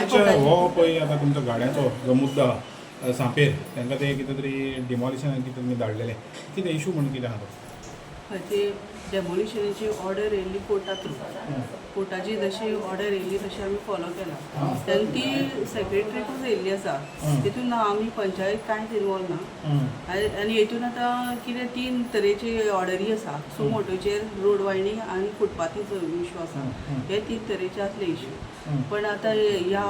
सरपंच हो पळय आतां तुमचो गाड्यांचो जो मुद्दा सांपेर तांकां ते कितें तरी डिमॉलिशन कितें तुमी धाडलेलें कितें इशू म्हणून कितें आहा तो ते डेमोलिशनाची ऑर्डर येयल्ली कोर्टाची जशी ऑर्डर येयल्ली तशी आमी फॉलो केला तेन्ना ती सेक्रेटरीकूच येयल्ली आसा तितून आमी पंचायत कांयच इनवॉल्व ना आनी हेतून आतां कितें 3 तरेची ऑर्डरी आसा सुमोटोचेर रोड वायडींग आनी फुटपाथीचो इशू आसा हे 3 तरेचे आसले इशू पण आतां ह्या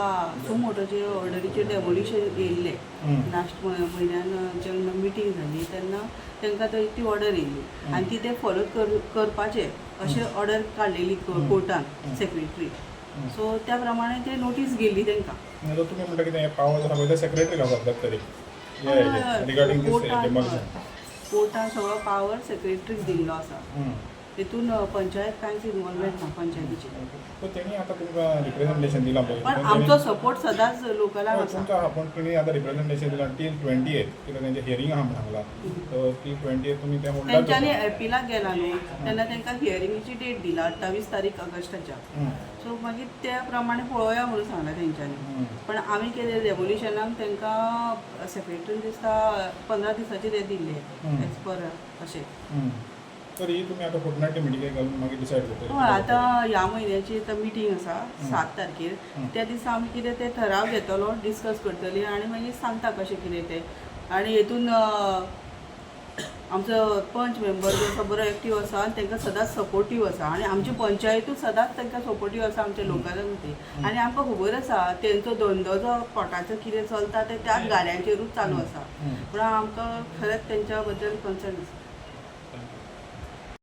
सुमोटोचे ऑर्डरीचेर डेमोलिशन येयल्ले लास्ट म्हयन्यान जेन्ना मिटींग जाली तेन्ना तांकां ती ऑर्डर येयल्ली आनी ती ते फॉलो करपाचे अशें ऑर्डर काडलेली कोर्टान सेक्रेटरी सो त्या प्रमाणे ते नोटीस गेल्ली तांकां तुमी म्हणटा कितें पावर आसा पळय ते सेक्रेटरी घालतात तरी रिगार्डिंग दीस डिमॉलिशन कोर्टान सगळो पावर सेक्रेटरीक दिल्लो आसा तितून पंचायत कांयच इनवॉल्वमेंट ना पंचायतीची पण तेणी आतां तुमकां रिप्रेझेंटेशन दिलां पळय पण आमचो सपोर्ट सदांच लोकलांक आसा तुमकां आहा पण तेणी आतां रिप्रेझेंटेशन दिलां टील 28 कित्याक तेंचें हियरींग आहा म्हणून सांगलां सो ती 28 तुमी तें होल्डार तेंच्यांनी एपिलाक गेला न्हू तेन्ना तांकां हियरिंगेची डेट दिला 28 तारीख ऑगस्टाच्या सो मागीर त्या प्रमाणे पळोवया म्हणून सांगलां तेंच्यांनी पण आमी कितें डेमोलिशनाक तांकां सेक्रेटरीन दिसता 15 दिसाचे ते दिल्ले एज पर अशें तर ही तुमी आतां फोर्टनायटली मिटिंगेक घालून मागीर डिसायड करतले हय आतां ह्या म्हयन्याची आतां मिटींग आसा 7 तारखेर त्या दिसा आमी कितें ते ठराव घेतलो डिस्कस करतली आनी मागीर सांगता कशें कितें तें आनी हेतून आमचो पंच मेंबर जो आसा बरो एक्टीव आसा आनी तांकां सदांच सपोर्टीव आसा आनी आमची पंचायतूय सदांच तांकां सपोर्टीव आसा आमच्या लोकलांक ती आनी आमकां खबर आसा तेंचो धंदो जो पोटाचो कितें चलता ते त्याच गाड्यांचेरूच चालू आसा पूण आमकां खरेंच तेंच्या बद्दल कन्सर्न आसा